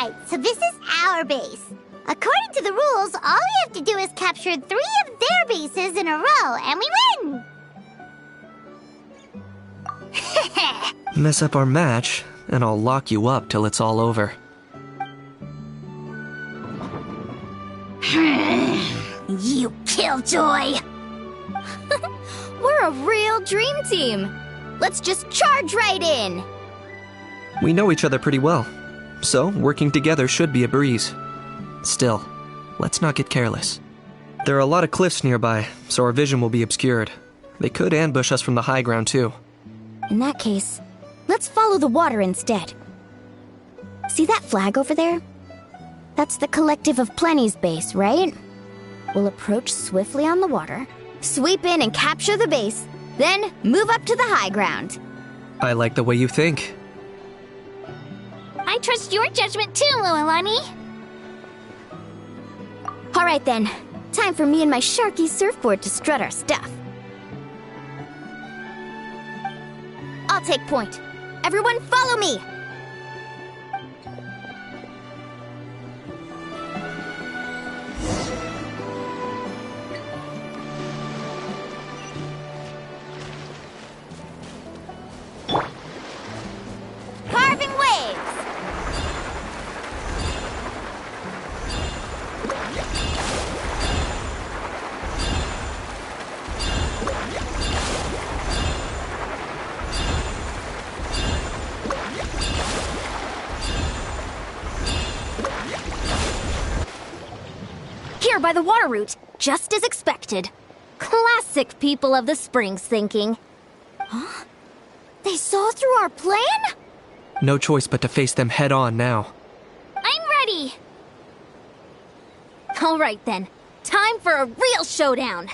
Alright, so this is our base. According to the rules, all we have to do is capture 3 of their bases in a row, and we win! Mess up our match, and I'll lock you up till it's all over. You killjoy! We're a real dream team. Let's just charge right in. We know each other pretty well, so working together should be a breeze. Still, let's not get careless. There are a lot of cliffs nearby, so our vision will be obscured. They could ambush us from the high ground too. In that case, let's follow the water instead. See that flag over there? That's the Collective of Plenty's base, right? We'll approach swiftly on the water, sweep in and capture the base, then move up to the high ground. I like the way you think. I trust your judgment too, Lualani. Alright then, time for me and my Sharky surfboard to strut our stuff. I'll take point. Everyone follow me! Carving waves! Here by the water route, just as expected. Classic people of the Springs thinking. Huh? They saw through our plan? No choice but to face them head on now. I'm ready! Alright then, time for a real showdown!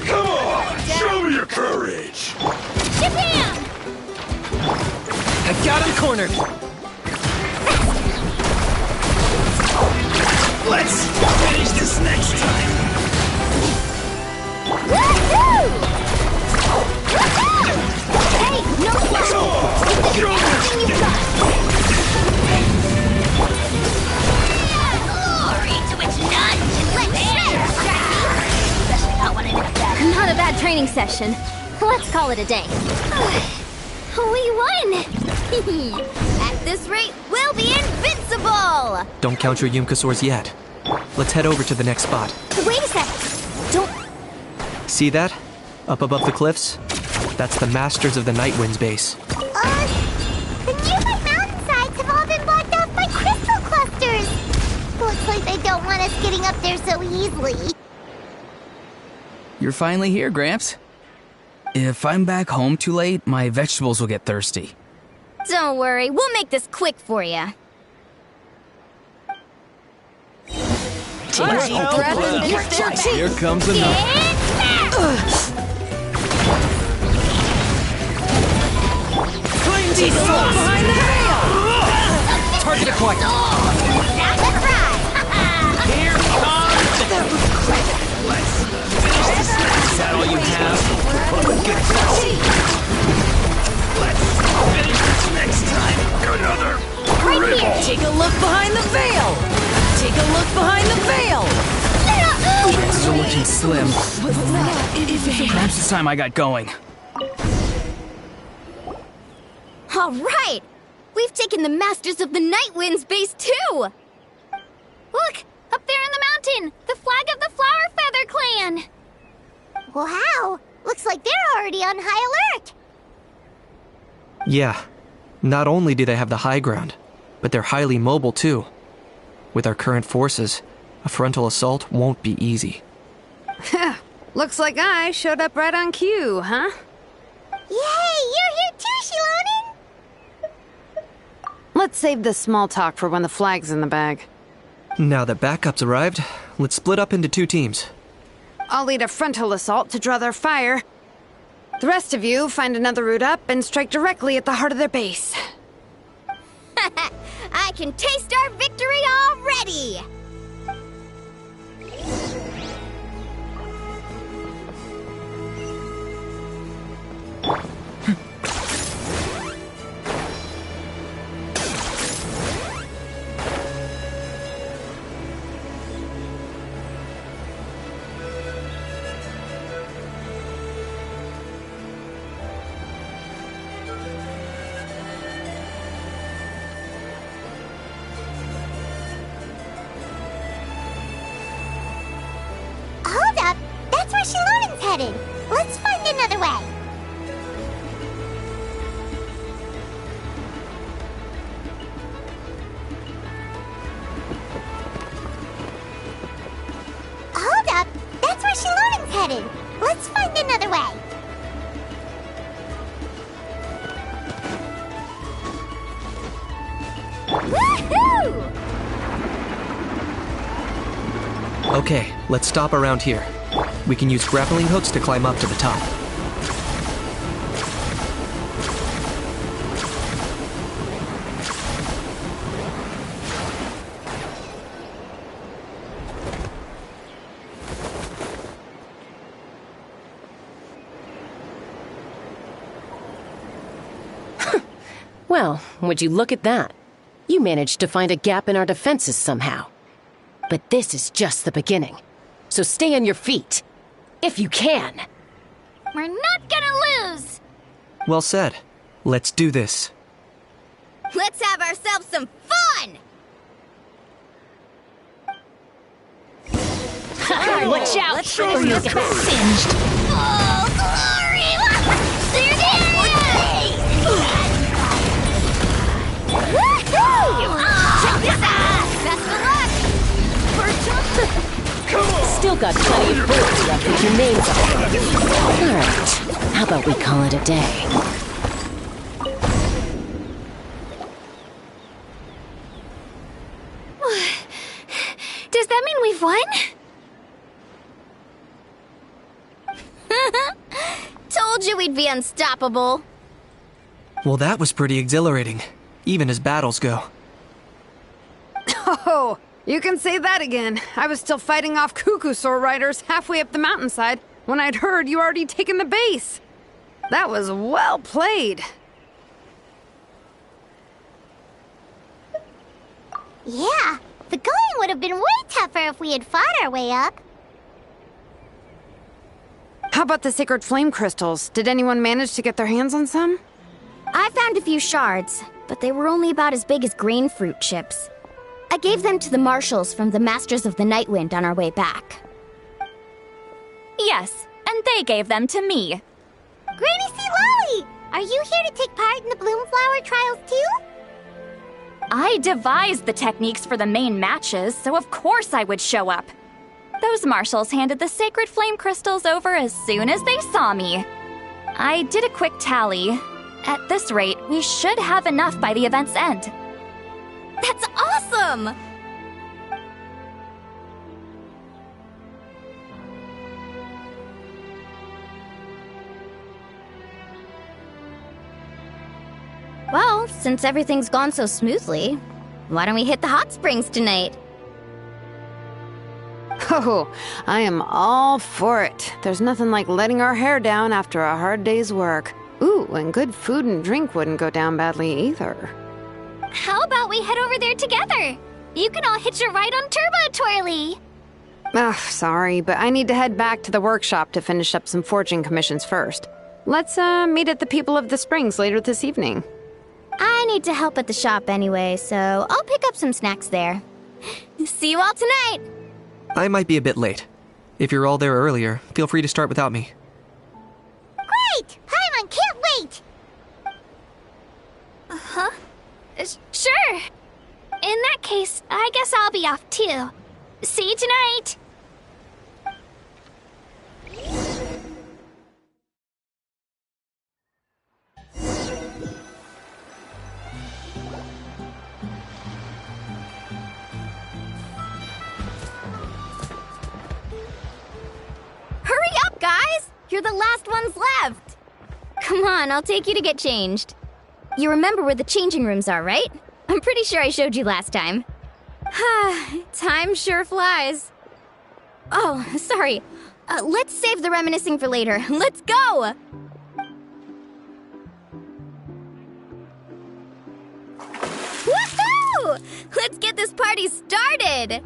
Come on! Show me your courage! Japan! I got him cornered! Let's finish this next time! Woohoo! Woohoo! Hey, no problem! Give this everything you've got! Glory to its none! Let's especially not when I'm in a battle. Not a bad training session. Let's call it a day. We won! At this rate, we'll be invincible! Don't count your Yumkasaurs yet. Let's head over to the next spot. Wait a sec! Don't... See that? Up above the cliffs? That's the Masters of the Night Wind's base. The nearby mountainsides have all been blocked off by crystal clusters! Looks like they don't want us getting up there so easily. You're finally here, Gramps. If I'm back home too late, my vegetables will get thirsty. Don't worry, we'll make this quick for you. Take a deep breath and get their teeth. Here comes another. Flame behind the veil! Target acquired! That's right! Here comes... That was great! Let's finish this next. Is that all you have? Get Let's finish this next time. Another Right here! Take a look behind the veil! Take a look behind the veil! Still looking slim. Perhaps this time I got going. All right! We've taken the Masters of the Night Wind's base, too! Look! Up there in the mountain! The flag of the Flower Feather Clan! Wow! Looks like they're already on high alert! Yeah. Not only do they have the high ground, but they're highly mobile too. With our current forces, a frontal assault won't be easy. Looks like I showed up right on cue, huh? Yay! You're here too, Shilonin! Let's save the small talk for when the flag's in the bag. Now that backup's arrived, let's split up into 2 teams. I'll lead a frontal assault to draw their fire. The rest of you find another route up and strike directly at the heart of their base. I can taste our victory already! headed. Let's find another way. Hold up! That's where Shilonen's headed. Let's find another way. Woohoo! Okay, let's stop around here. We can use grappling hooks to climb up to the top. Well, would you look at that? You managed to find a gap in our defenses somehow. But this is just the beginning. So stay on your feet. If you can. We're not gonna lose! Well said. Let's do this. Let's have ourselves some fun! Watch out, or you'll get singed. Oh, glory! There it is! Woohoo! Check this out! Best of luck! Still got plenty of bullets left with your names on. Alright, how about we call it a day? Does that mean we've won? Told you we'd be unstoppable. Well, that was pretty exhilarating, even as battles go. Oh, you can say that again. I was still fighting off Cuckoosaur riders halfway up the mountainside when I'd heard you already taken the base. That was well played. Yeah, the going would have been way tougher if we had fought our way up. How about the sacred flame crystals? Did anyone manage to get their hands on some? I found a few shards, but they were only about as big as grain fruit chips. I gave them to the marshals from the Masters of the Nightwind on our way back. Yes, and they gave them to me. Granny C. Lolly! Are you here to take part in the Bloomflower trials too? I devised the techniques for the main matches, so of course I would show up. Those marshals handed the sacred flame crystals over as soon as they saw me. I did a quick tally. At this rate, we should have enough by the event's end. That's awesome! Well, since everything's gone so smoothly, why don't we hit the hot springs tonight? Oh, I am all for it. There's nothing like letting our hair down after a hard day's work. Ooh, and good food and drink wouldn't go down badly either. How about we head over there together? You can all hitch a ride on Turbo Twirly. Ugh, sorry, but I need to head back to the workshop to finish up some forging commissions first. Let's, meet at the People of the Springs later this evening. I need to help at the shop anyway, so I'll pick up some snacks there. See you all tonight! I might be a bit late. If you're all there earlier, feel free to start without me. Great! Paimon can't wait! Huh? Sure. In that case, I guess I'll be off too. See you tonight. Hurry up, guys! You're the last ones left! Come on, I'll take you to get changed. You remember where the changing rooms are, right? I'm pretty sure I showed you last time. Time sure flies. Oh, sorry. Let's save the reminiscing for later. Let's go! Woohoo! Let's get this party started!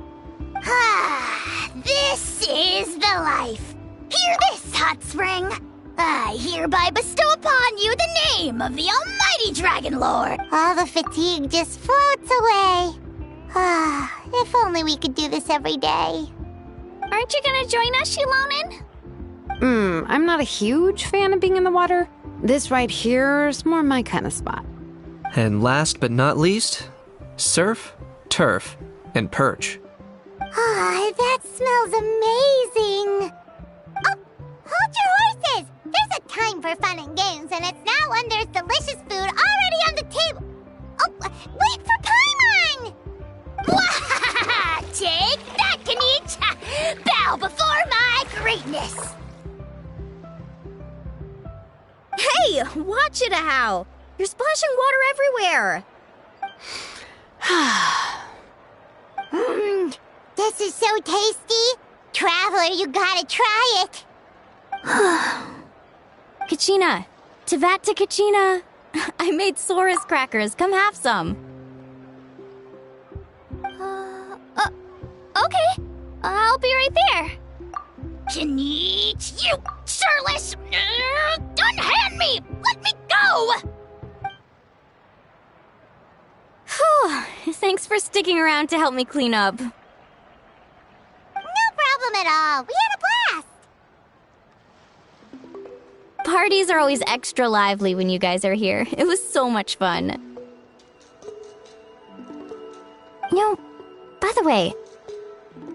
This is the life. Hear this, Hot Spring. I hereby bestow upon you the name of the Almighty Dragon Lord. All the fatigue just floats away. If only we could do this every day. Aren't you gonna join us, Shilonen? I'm not a huge fan of being in the water. This right here is more my kind of spot. And last but not least, surf, turf, and perch. Ah, that smells amazing! Oh, hold your horses! There's a time for fun and games, and it's now when there's delicious food already on the table. Oh, wait for Paimon! Take that, Kanich! Bow before my greatness! Hey, watch it, How! You're splashing water everywhere! This is so tasty! Traveler, you gotta try it! Kachina! Tevat to Kachina! I made Sora's crackers. Come have some. Okay. I'll be right there. Kanich, you shirtless! Unhand me! Let me go! Whew. Thanks for sticking around to help me clean up. No problem at all. We had a blast! Parties are always extra lively when you guys are here. It was so much fun. You know, by the way,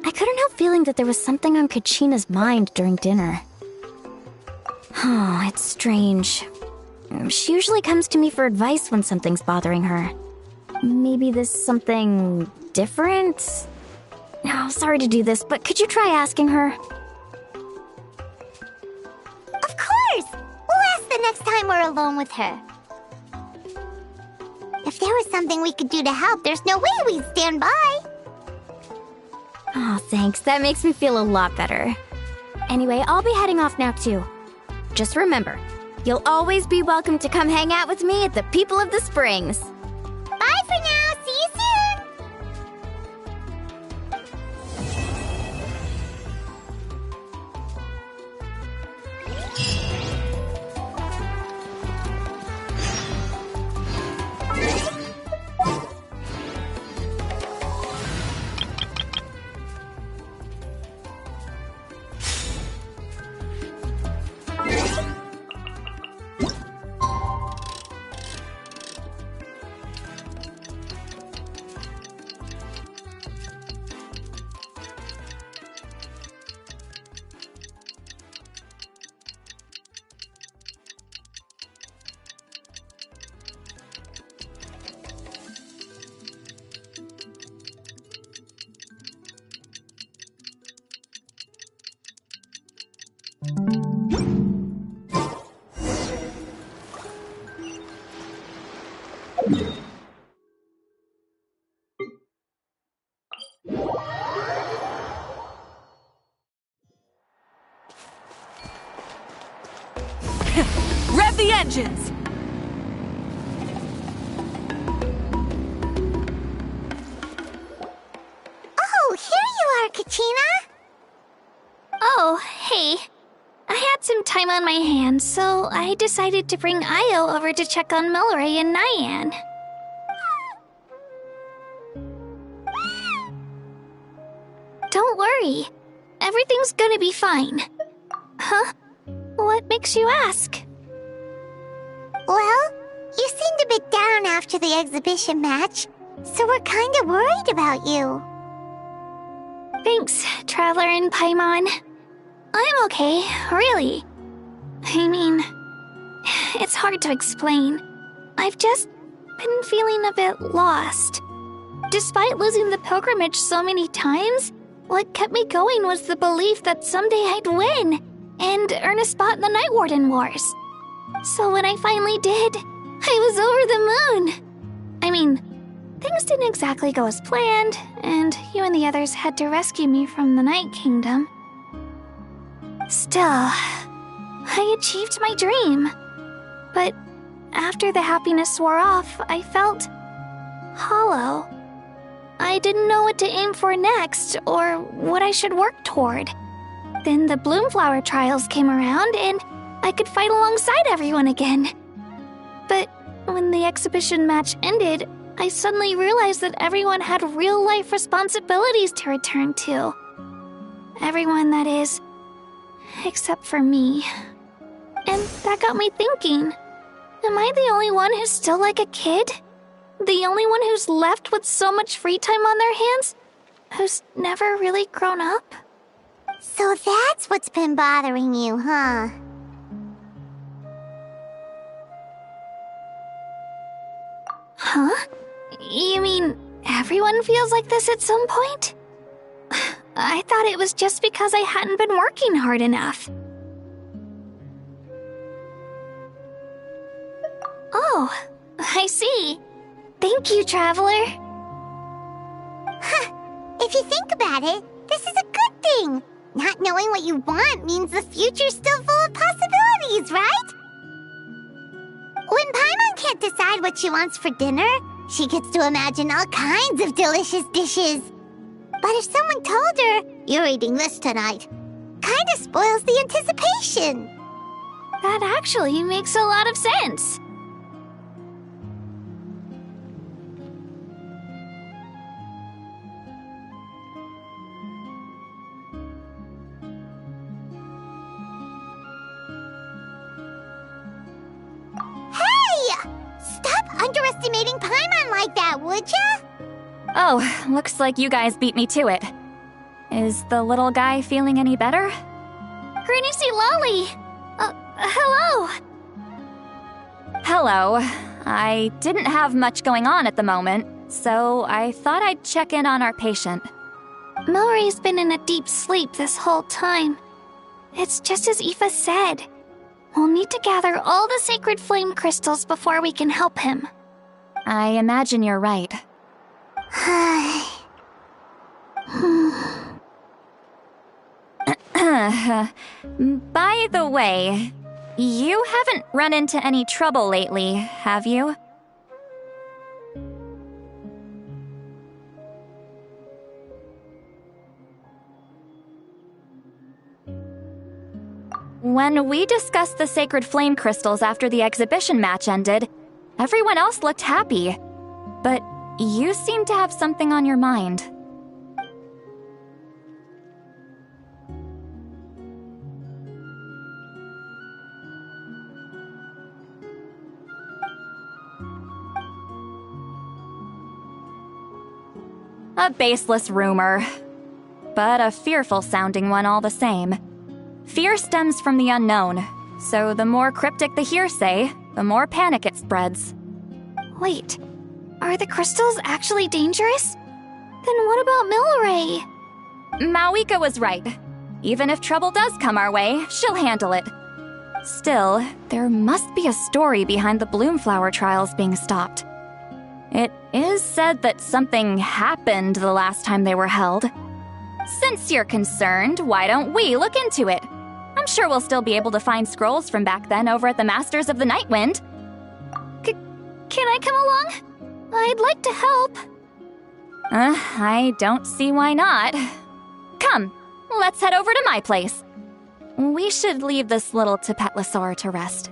I couldn't help feeling that there was something on Kachina's mind during dinner. Oh, it's strange. She usually comes to me for advice when something's bothering her. Maybe this something different? Oh, sorry to do this, but could you try asking her? Of course! We'll ask the next time we're alone with her. If there was something we could do to help, there's no way we'd stand by. Oh, thanks. That makes me feel a lot better. Anyway, I'll be heading off now, too. Just remember, you'll always be welcome to come hang out with me at the People of the Springs. Bye for now. See you soon. Rev the engines! Oh, here you are, Kachina. Oh, hey. I had some time on my hands, so I decided to bring Io over to check on Melray and Nyan. Don't worry. Everything's gonna be fine. Huh? What makes you ask? Well, you seemed a bit down after the exhibition match, so we're kinda worried about you. Thanks, Traveler and Paimon. I'm okay, really. I mean, it's hard to explain. I've just been feeling a bit lost. Despite losing the pilgrimage so many times, what kept me going was the belief that someday I'd win and earn a spot in the Night Warden Wars. So when I finally did, I was over the moon. I mean, things didn't exactly go as planned, and you and the others had to rescue me from the Night Kingdom. Still, I achieved my dream. But after the happiness wore off, I felt hollow. I didn't know what to aim for next, or what I should work toward. Then the Bloomflower trials came around, and I could fight alongside everyone again. But when the exhibition match ended, I suddenly realized that everyone had real-life responsibilities to return to. Everyone, that is. except for me. And that got me thinking, am I the only one who's still like a kid? The only one who's left with so much free time on their hands? Who's never really grown up? So that's what's been bothering you, huh? Huh? You mean everyone feels like this at some point? I thought it was just because I hadn't been working hard enough. Oh, I see. Thank you, Traveler. Huh. If you think about it, this is a good thing. Not knowing what you want means the future's still full of possibilities, right? When Paimon can't decide what she wants for dinner, she gets to imagine all kinds of delicious dishes. But if someone told her, "You're eating this tonight," kinda spoils the anticipation. That actually makes a lot of sense. Underestimating Paimon like that, would ya? Oh, looks like you guys beat me to it. Is the little guy feeling any better? Granny C. Lolly! Hello! Hello. I didn't have much going on at the moment, so I thought I'd check in on our patient. Mallory's been in a deep sleep this whole time. It's just as Aoife said. We'll need to gather all the sacred flame crystals before we can help him. I imagine you're right. By the way, you haven't run into any trouble lately, have you? When we discussed the sacred flame crystals after the exhibition match ended, everyone else looked happy. But you seem to have something on your mind. A baseless rumor, but a fearful-sounding one all the same. Fear stems from the unknown, so the more cryptic the hearsay, the more panic it spreads. Wait, are the crystals actually dangerous? Then what about Milray? Mawika was right. Even if trouble does come our way, she'll handle it. Still, there must be a story behind the Bloomflower trials being stopped. It is said that something happened the last time they were held. Since you're concerned, why don't we look into it? I'm sure we'll still be able to find scrolls from back then over at the Masters of the Nightwind. Can I come along? I'd like to help. I don't see why not. Come, let's head over to my place. We should leave this little Tapetlosaur to rest.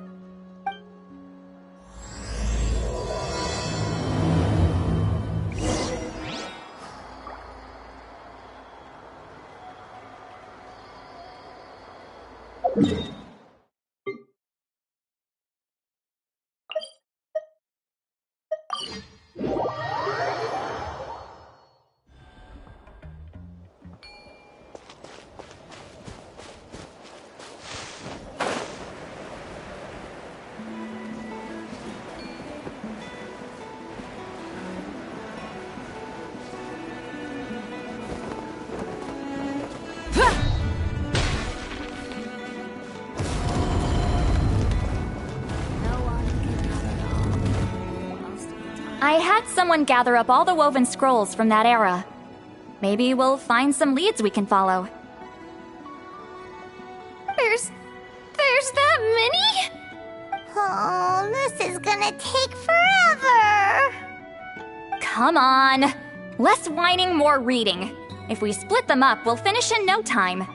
I had someone gather up all the woven scrolls from that era. Maybe we'll find some leads we can follow. There's that many? Oh, this is gonna take forever. Come on. Less whining, more reading. If we split them up, we'll finish in no time.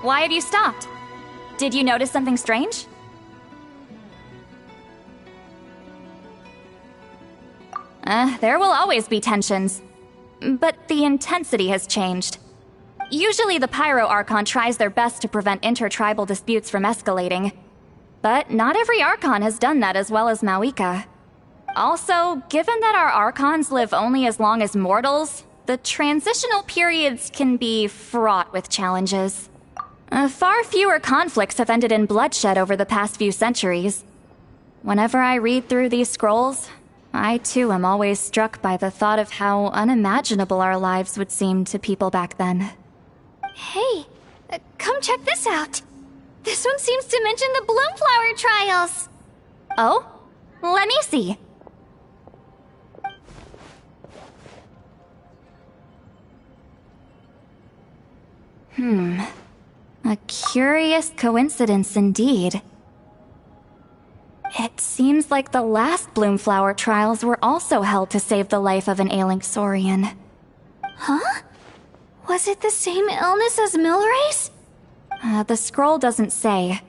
Why have you stopped? Did you notice something strange? There will always be tensions. But the intensity has changed. Usually the Pyro Archon tries their best to prevent intertribal disputes from escalating. But not every Archon has done that as well as Mauika. Also, given that our Archons live only as long as mortals, the transitional periods can be fraught with challenges. Far fewer conflicts have ended in bloodshed over the past few centuries. Whenever I read through these scrolls, I too am always struck by the thought of how unimaginable our lives would seem to people back then. Hey, come check this out. This one seems to mention the Bloomflower trials. Oh? Let me see. A curious coincidence indeed. It seems like the last Bloomflower trials were also held to save the life of an ailing Saurian. Huh? Was it the same illness as Milrace? The scroll doesn't say,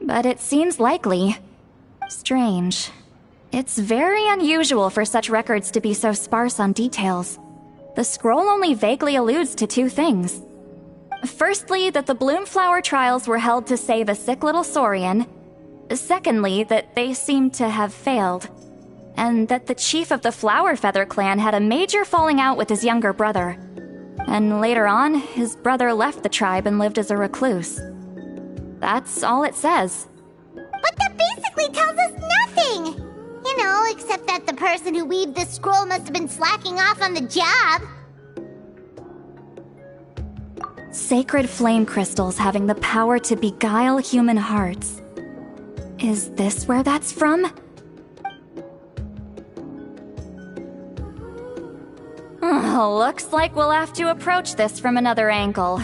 but it seems likely. Strange. It's very unusual for such records to be so sparse on details. The scroll only vaguely alludes to two things. Firstly, that the Bloomflower trials were held to save a sick little Saurian. Secondly, that they seem to have failed. And that the chief of the Flower Feather clan had a major falling out with his younger brother. And later on, his brother left the tribe and lived as a recluse. That's all it says. But that basically tells us nothing! You know, except that the person who weaved this scroll must have been slacking off on the job. Sacred flame crystals having the power to beguile human hearts. Is this where that's from? Looks like we'll have to approach this from another angle.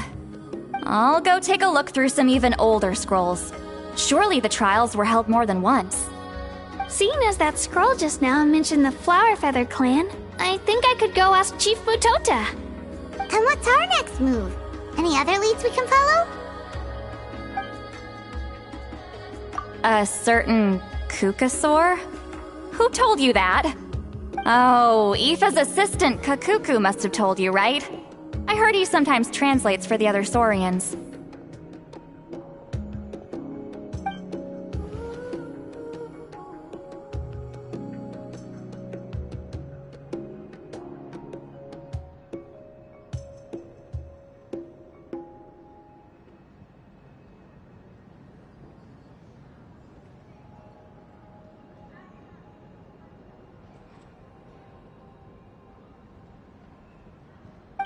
I'll go take a look through some even older scrolls. Surely the trials were held more than once. Seeing as that scroll just now mentioned the Flower Feather clan, I think I could go ask Chief Mutota. And what's our next move? Any other leads we can follow? A certain Kukasaur? Who told you that? Oh, Aoife's assistant Kakuku must have told you, right? I heard he sometimes translates for the other Saurians.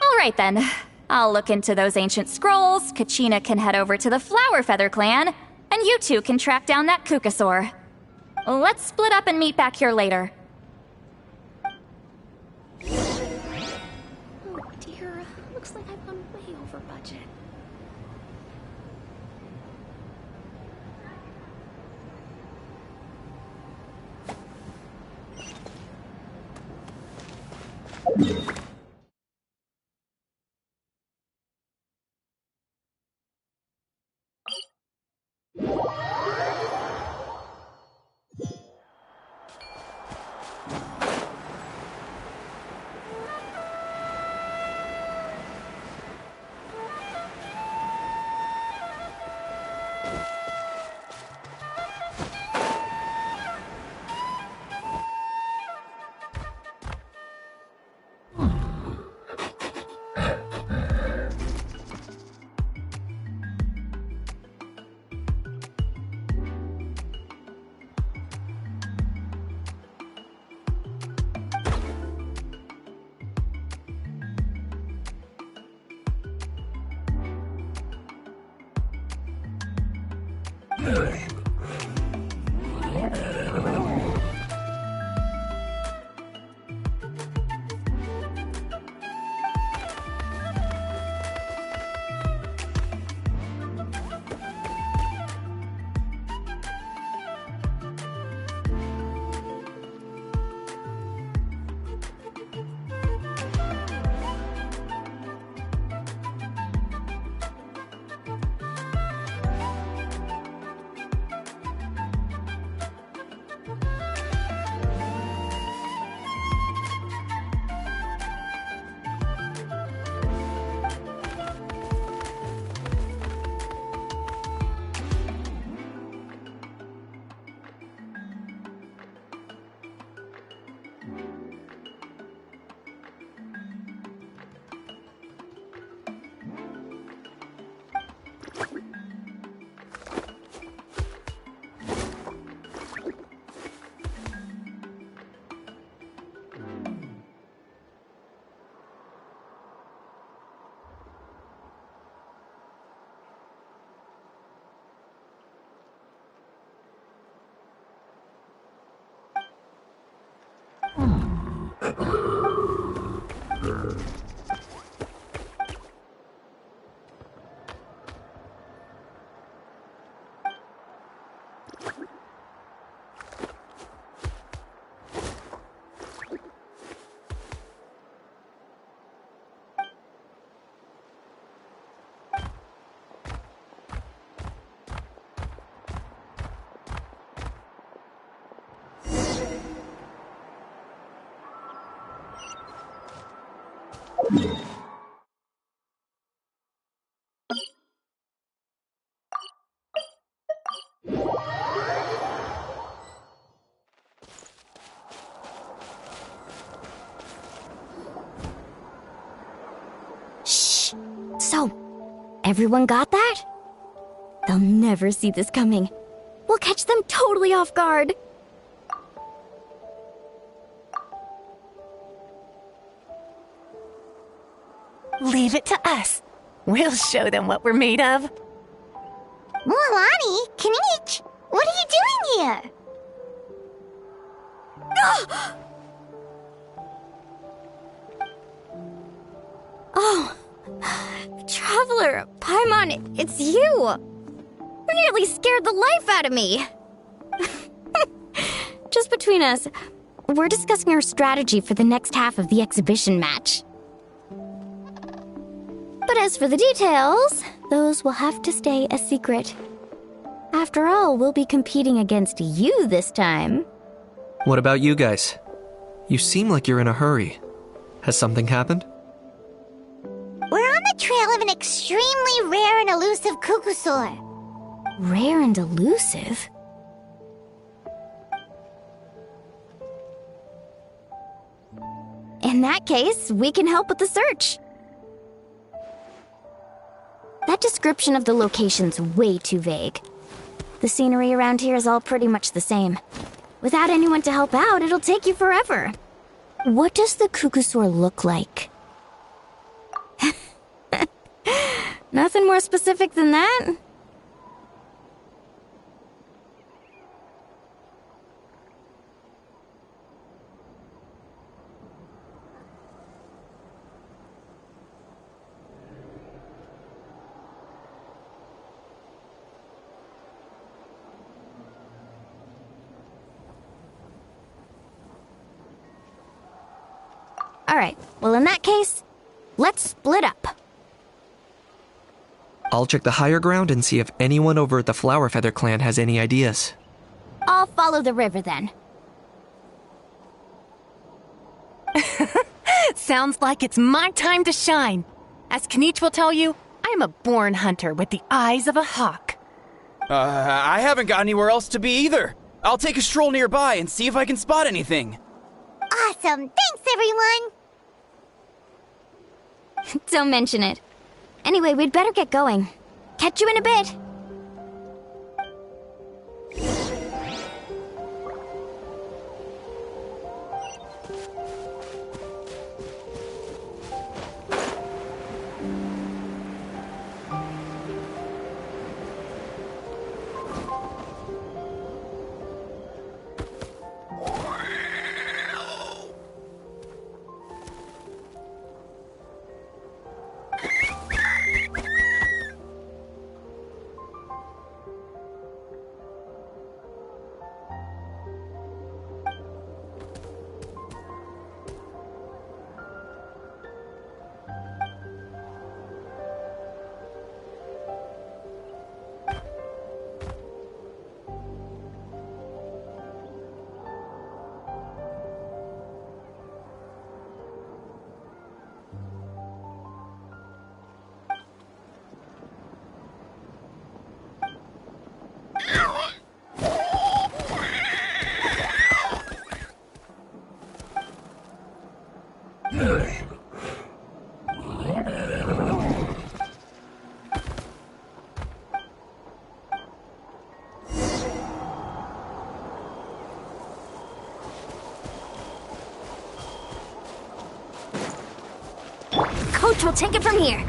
Alright then. I'll look into those ancient scrolls, Kachina can head over to the Flower Feather clan, and you two can track down that Kukasaur. Let's split up and meet back here later. Oh dear, looks like I've gone way over budget. Shh. So, everyone got that? They'll never see this coming. We'll catch them totally off guard. Leave it to us. We'll show them what we're made of. Mualani, Kinich, what are you doing here? Oh, Traveler, Paimon, it's you! You nearly scared the life out of me! Just between us, we're discussing our strategy for the next half of the exhibition match. But as for the details, those will have to stay a secret. After all, we'll be competing against you this time. What about you guys? You seem like you're in a hurry. Has something happened? We're on the trail of an extremely rare and elusive Kukusaur. Rare and elusive? In that case, we can help with the search. That description of the location's way too vague. The scenery around here is all pretty much the same. Without anyone to help out, it'll take you forever. What does the Kukusaur look like? Nothing more specific than that? Alright, well in that case, let's split up. I'll check the higher ground and see if anyone over at the Flower Feather clan has any ideas. I'll follow the river then. Sounds like it's my time to shine. As Kinich will tell you, I'm a born hunter with the eyes of a hawk. I haven't got anywhere else to be either. I'll take a stroll nearby and see if I can spot anything. Awesome, thanks everyone! Don't mention it. Anyway, we'd better get going. Catch you in a bit. Coach will take it from here.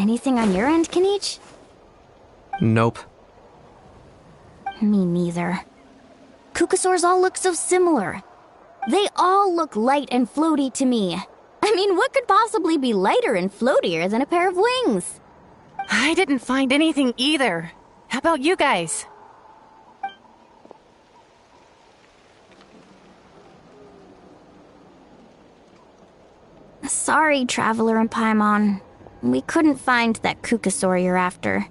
Anything on your end, Kinich? Nope. Me neither. Kukasaurs all look so similar. They all look light and floaty to me. I mean, what could possibly be lighter and floatier than a pair of wings? I didn't find anything either. How about you guys? Sorry, Traveler and Paimon. We couldn't find that Kukasaur you're after.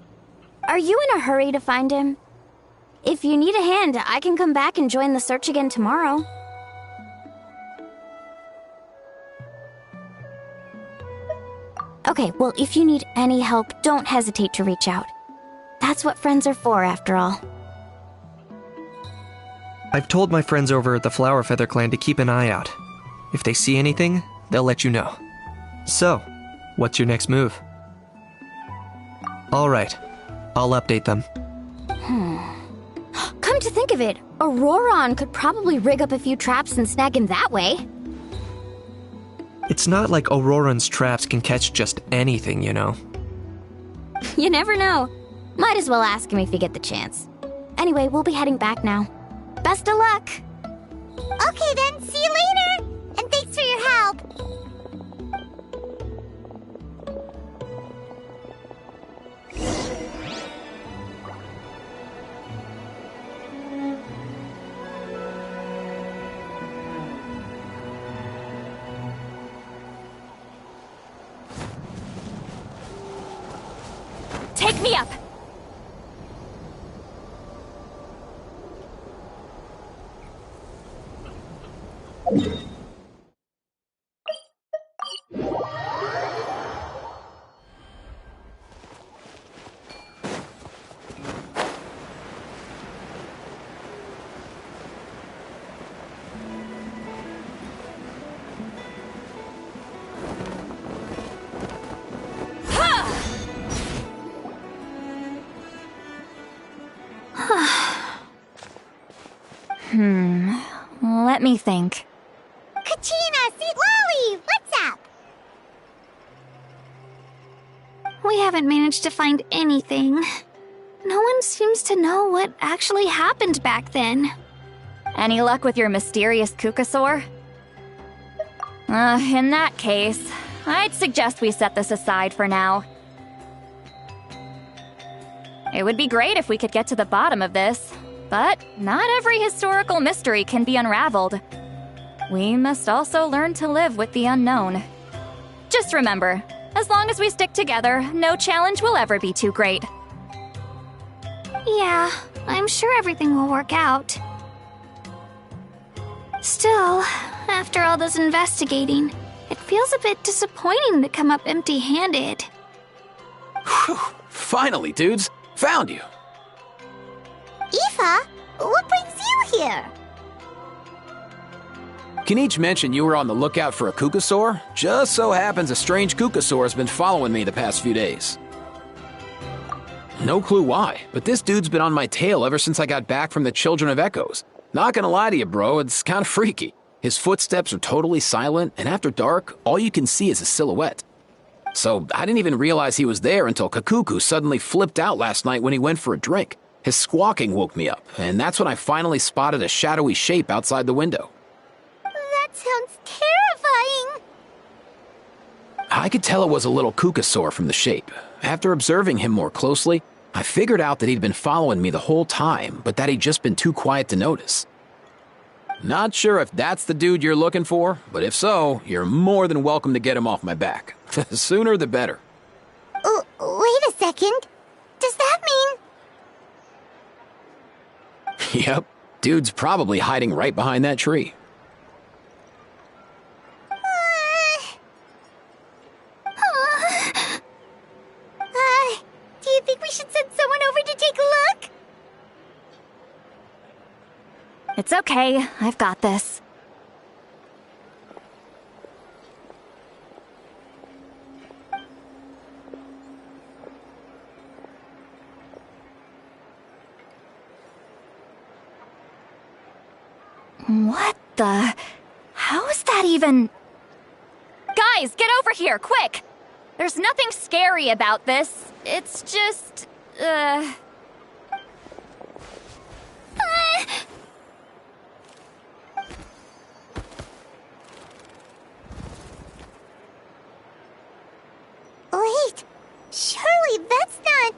Are you in a hurry to find him? If you need a hand, I can come back and join the search again tomorrow. Okay, well, if you need any help, don't hesitate to reach out. That's what friends are for, after all. I've told my friends over at the Flower Feather Clan to keep an eye out. If they see anything, they'll let you know. So, what's your next move? Alright, I'll update them. Come to think of it, Auroron could probably rig up a few traps and snag him that way. It's not like Auroran's traps can catch just anything, you know. You never know. Might as well ask him if you get the chance. Anyway, we'll be heading back now. Best of luck! Okay then, see you later! And thanks for your help! Take me up! Let me think. Kachina, Sweet Lolly, what's up? We haven't managed to find anything. No one seems to know what actually happened back then. Any luck with your mysterious Kukasaur? In that case, I'd suggest we set this aside for now. It would be great if we could get to the bottom of this, but not every historical mystery can be unraveled. We must also learn to live with the unknown. Just remember, as long as we stick together, no challenge will ever be too great. Yeah, I'm sure everything will work out. Still, after all this investigating, it feels a bit disappointing to come up empty-handed. Whew, finally, dudes. Found you. Aoife, what brings you here? Kinich mentioned you were on the lookout for a Kukasaur. Just so happens a strange Kukasaur has been following me the past few days. No clue why, but this dude's been on my tail ever since I got back from the Children of Echoes. Not gonna lie to you, bro, it's kinda freaky. His footsteps are totally silent, and after dark, all you can see is a silhouette. So I didn't even realize he was there until Kakuku suddenly flipped out last night when he went for a drink. His squawking woke me up, and that's when I finally spotted a shadowy shape outside the window. That sounds terrifying. I could tell it was a little Kukasaur from the shape. After observing him more closely, I figured out that he'd been following me the whole time, but that he'd just been too quiet to notice. Not sure if that's the dude you're looking for, but if so, you're more than welcome to get him off my back. The sooner the better. Wait a second. Does that mean... Yep, dude's probably hiding right behind that tree. Do you think we should send someone over to take a look? It's okay, I've got this. What the... How is that even... Guys, get over here, quick! There's nothing scary about this. It's just, Wait, surely that's not...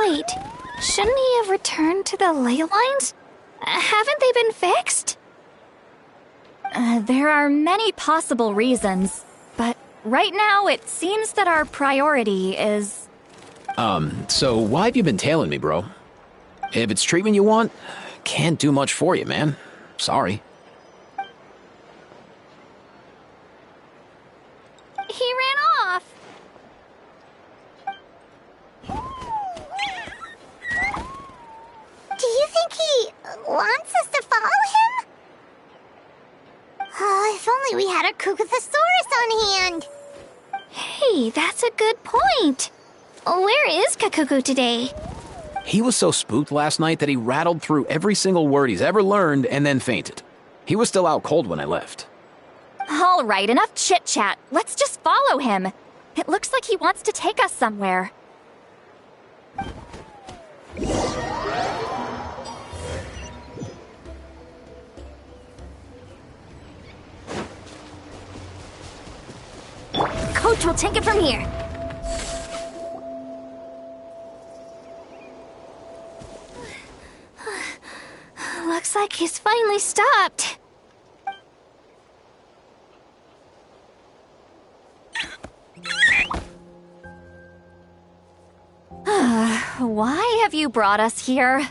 Wait, shouldn't he have returned to the ley lines? Haven't they been fixed? there are many possible reasons, but right now it seems that our priority is... So why have you been tailing me, bro? If it's treatment you want, can't do much for you, man. Sorry. He ran off. Do you think he wants us to follow him? Oh, if only we had a Kukathosaurus on hand. Hey, that's a good point. Where is Kakuku today? He was so spooked last night that he rattled through every single word he's ever learned and then fainted. He was still out cold when I left. All right, enough chit-chat. Let's just follow him. It looks like he wants to take us somewhere. Coach will take it from here. Looks like he's finally stopped. Why have you brought us here?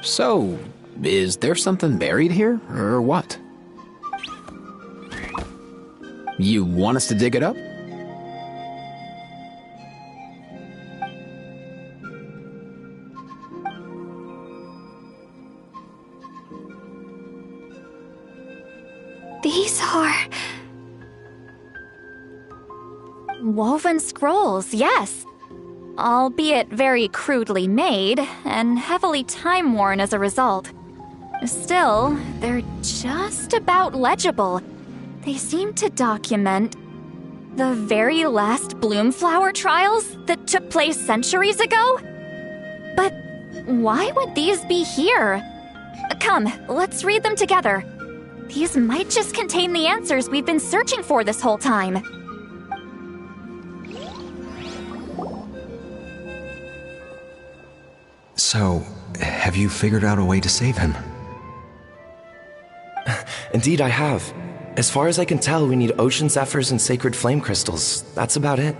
So, is there something buried here, or what? You want us to dig it up? These are... Woven scrolls, yes. Albeit very crudely made, and heavily time-worn as a result. Still, they're just about legible. They seem to document the very last Bloomflower trials that took place centuries ago? But why would these be here? Come, let's read them together. These might just contain the answers we've been searching for this whole time. So, have you figured out a way to save him? Indeed, I have. As far as I can tell, we need ocean zephyrs and sacred flame crystals. That's about it.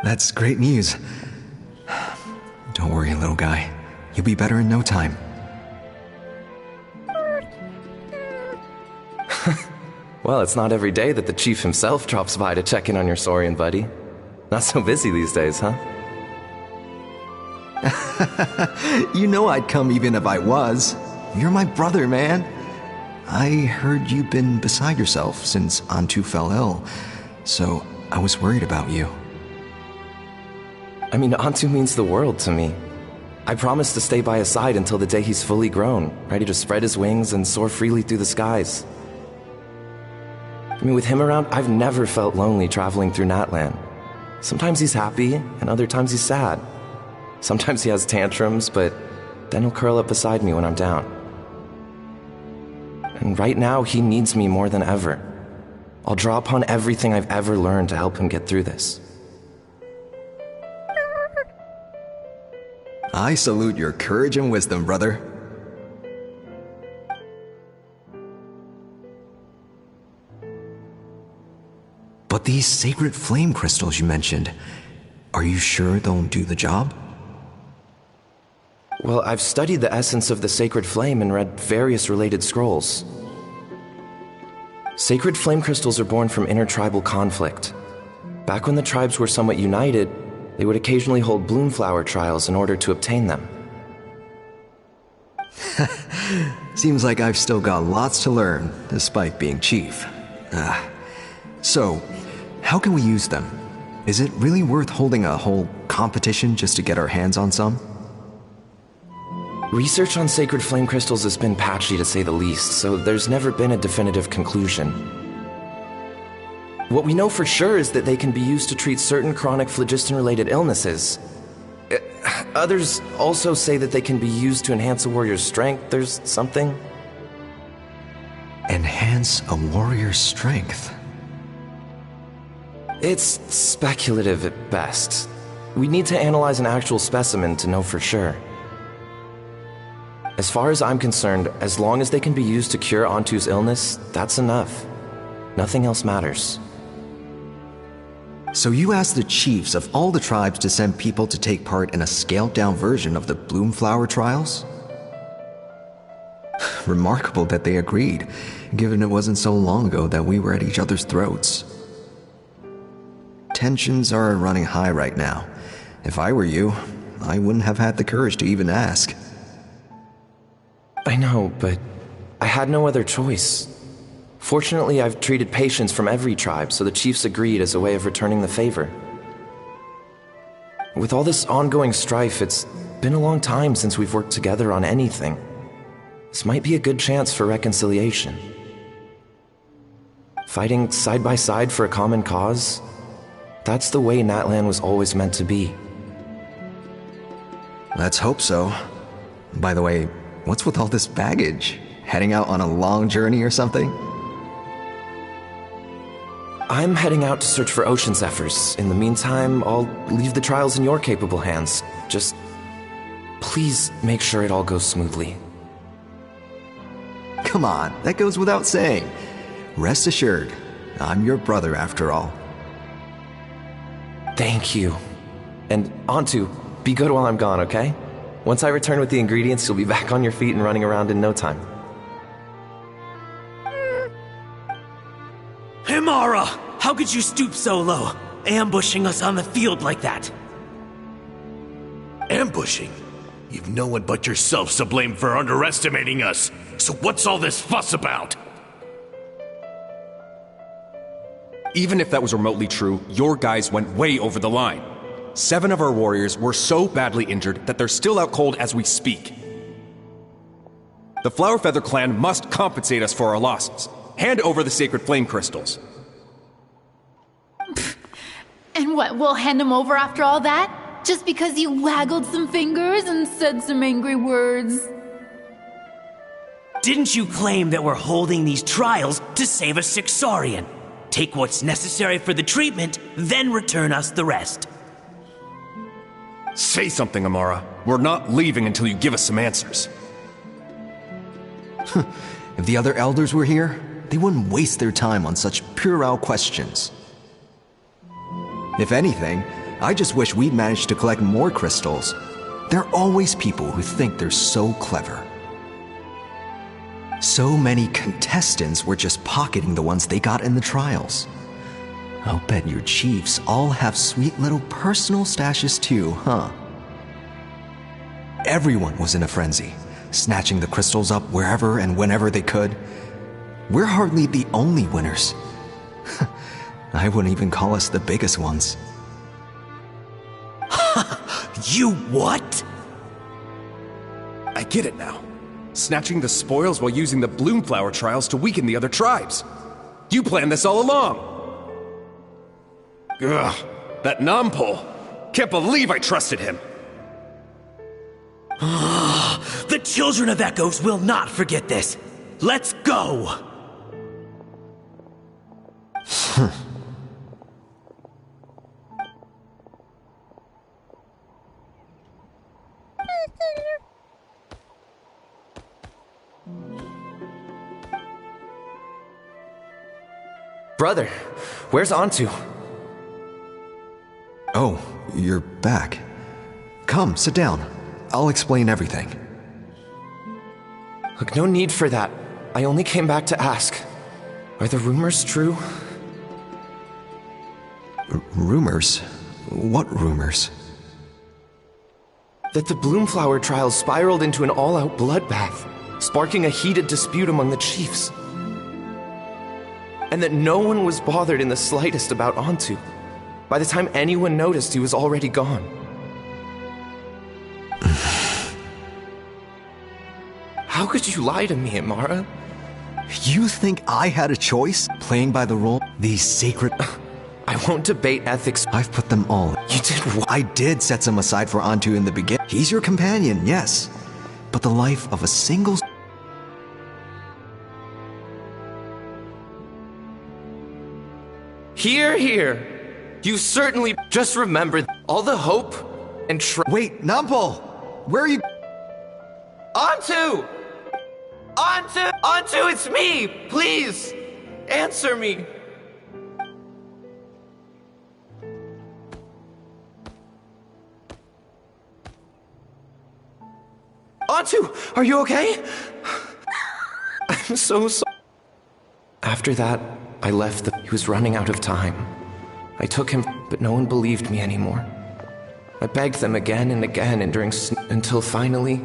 That's great news. Don't worry, little guy. You'll be better in no time. Well, it's not every day that the chief himself drops by to check in on your Saurian buddy. Not so busy these days, huh? You know I'd come even if I was. You're my brother, man. I heard you've been beside yourself since Antu fell ill, so I was worried about you. I mean, Antu means the world to me. I promised to stay by his side until the day he's fully grown, ready to spread his wings and soar freely through the skies. I mean, with him around, I've never felt lonely traveling through Natlan. Sometimes he's happy, and other times he's sad. Sometimes he has tantrums, but then he'll curl up beside me when I'm down. And right now, he needs me more than ever. I'll draw upon everything I've ever learned to help him get through this. I salute your courage and wisdom, brother. But these sacred flame crystals you mentioned, are you sure they'll do the job? Well, I've studied the essence of the sacred flame and read various related scrolls. Sacred flame crystals are born from intertribal conflict. Back when the tribes were somewhat united, they would occasionally hold bloomflower trials in order to obtain them. Seems like I've still got lots to learn, despite being chief. So, how can we use them? Is it really worth holding a whole competition just to get our hands on some? Research on sacred flame crystals has been patchy to say the least, so there's never been a definitive conclusion. What we know for sure is that they can be used to treat certain chronic phlogiston-related illnesses. Others also say that they can be used to enhance a warrior's strength. There's something. Enhance a warrior's strength? It's speculative at best. We need to analyze an actual specimen to know for sure. As far as I'm concerned, as long as they can be used to cure Antu's illness, that's enough. Nothing else matters. So you asked the chiefs of all the tribes to send people to take part in a scaled-down version of the Bloomflower trials? Remarkable that they agreed, given it wasn't so long ago that we were at each other's throats. Tensions are running high right now. If I were you, I wouldn't have had the courage to even ask. I know, but I had no other choice. Fortunately, I've treated patients from every tribe, so the chiefs agreed as a way of returning the favor. With all this ongoing strife, it's been a long time since we've worked together on anything. This might be a good chance for reconciliation. Fighting side by side for a common cause, that's the way Natlan was always meant to be. Let's hope so. By the way, what's with all this baggage? Heading out on a long journey or something? I'm heading out to search for Ocean Zephyrs. In the meantime, I'll leave the trials in your capable hands. Just please make sure it all goes smoothly. Come on, that goes without saying. Rest assured, I'm your brother after all. Thank you. And Antu, be good while I'm gone, okay? Once I return with the ingredients, you'll be back on your feet and running around in no time. Himara! How could you stoop so low, ambushing us on the field like that? Ambushing? You've no one but yourself to blame for underestimating us. So what's all this fuss about? Even if that was remotely true, your guys went way over the line. 7 of our warriors were so badly injured that they're still out cold as we speak. The Flower Feather clan must compensate us for our losses. Hand over the sacred flame crystals. And what, we'll hand them over after all that? Just because you waggled some fingers and said some angry words? Didn't you claim that we're holding these trials to save a sick Saurian? Take what's necessary for the treatment, then return us the rest. Say something, Amara. We're not leaving until you give us some answers. If the other elders were here, they wouldn't waste their time on such puerile questions. If anything, I just wish we'd managed to collect more crystals. There are always people who think they're so clever. So many contestants were just pocketing the ones they got in the trials. I'll bet your chiefs all have sweet little personal stashes too, huh? Everyone was in a frenzy, snatching the crystals up wherever and whenever they could. We're hardly the only winners. I wouldn't even call us the biggest ones. You what? I get it now. Snatching the spoils while using the Bloomflower trials to weaken the other tribes. You planned this all along. Ugh, that Nampol. Can't believe I trusted him. The children of Echoes will not forget this. Let's go! Brother, where's Antu? Oh, you're back. Come, sit down. I'll explain everything. Look, no need for that. I only came back to ask. Are the rumors true? Rumors? What rumors? That the Bloomflower trials spiraled into an all-out bloodbath, sparking a heated dispute among the chiefs. And that no one was bothered in the slightest about Antu. By the time anyone noticed, he was already gone. How could you lie to me, Amara? You think I had a choice? Playing by the rule? These sacred... I won't debate ethics. I've put them all. You did what? I did set some aside for Antu in the beginning. He's your companion, yes. But the life of a single... Here, here. You certainly... Just remember, all the hope and Wait, Nampal! Where are you... Antu! Antu! Antu, it's me! Please! Answer me! Antu! Are you okay? I'm so sorry. After that, I left He was running out of time. I took him, but no one believed me anymore. I begged them again and again, and until finally...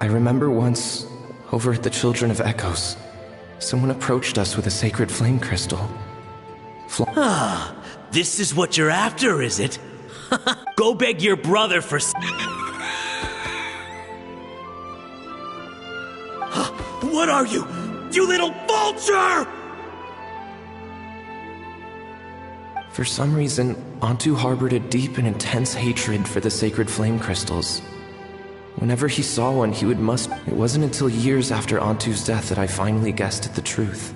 I remember once, over at the Children of Echoes, someone approached us with a sacred flame crystal. This is what you're after, is it? Go beg your brother for... What are you? You little vulture! For some reason, Antu harbored a deep and intense hatred for the sacred flame crystals. Whenever he saw one, he would It wasn't until years after Antu's death that I finally guessed at the truth.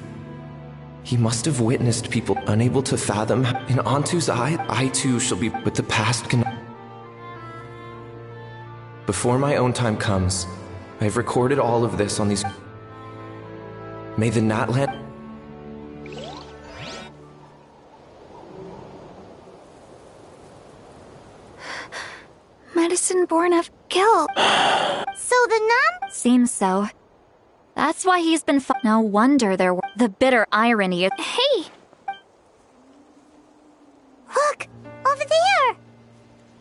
He must have witnessed people unable to fathom. In Antu's eye, I too shall be, but the past can... Before my own time comes, I have recorded all of this on these... May the Natland... Medicine born of guilt. So the nun? Seems so. That's why he's been No wonder there were the bitter irony. Hey! Look! Over there!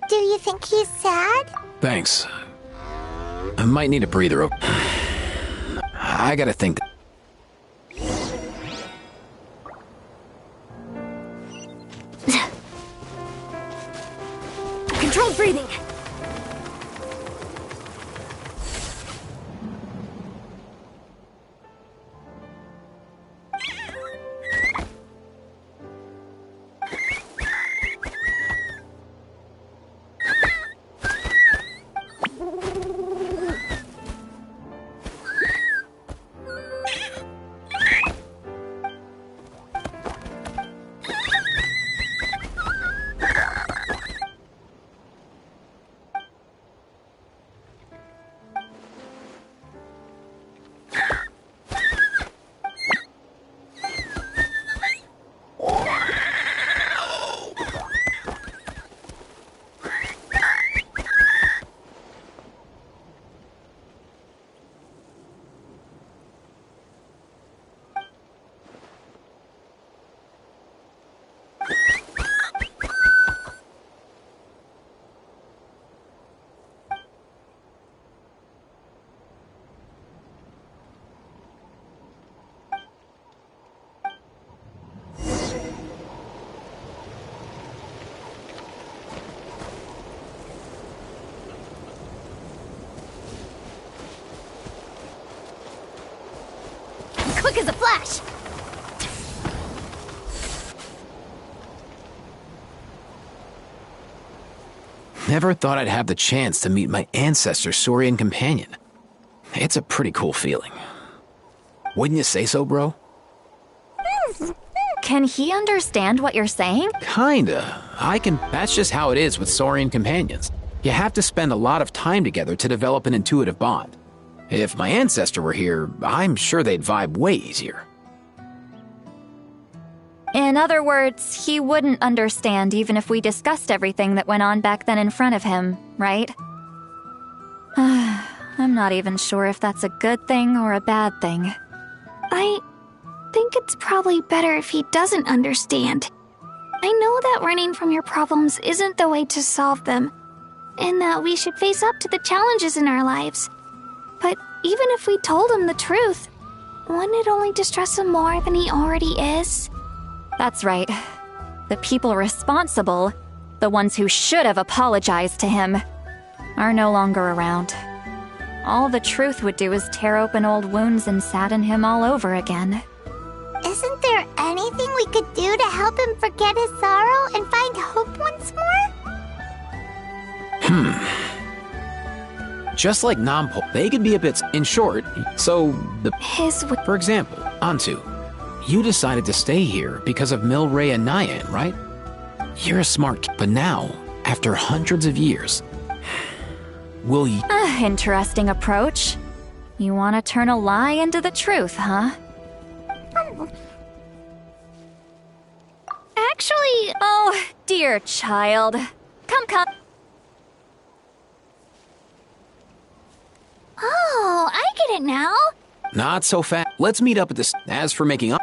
Do you think he's sad? Thanks. I might need a breather. I gotta think. Controlled breathing. Quick as a flash! Never thought I'd have the chance to meet my ancestor's Saurian companion. It's a pretty cool feeling. Wouldn't you say so, bro? Can he understand what you're saying? Kinda. That's just how it is with Saurian companions. You have to spend a lot of time together to develop an intuitive bond. If my ancestor were here, I'm sure they'd vibe way easier. In other words, he wouldn't understand even if we discussed everything that went on back then in front of him, right? I'm not even sure if that's a good thing or a bad thing. I think it's probably better if he doesn't understand. I know that running from your problems isn't the way to solve them, and that we should face up to the challenges in our lives. But even if we told him the truth, wouldn't it only distress him more than he already is? That's right. The people responsible, the ones who should have apologized to him, are no longer around. All the truth would do is tear open old wounds and sadden him all over again. Isn't there anything we could do to help him forget his sorrow and find hope once more? Just like Nampo, they could be a bit in short, so For example, Antu, you decided to stay here because of Milray and Nyan, right? You're a smart kid, but now, after hundreds of years, will you... Interesting approach. You want to turn a lie into the truth, huh? Actually... Oh, dear child. Come. Oh, I get it now. Not so fast. Let's meet up at this. As for making up...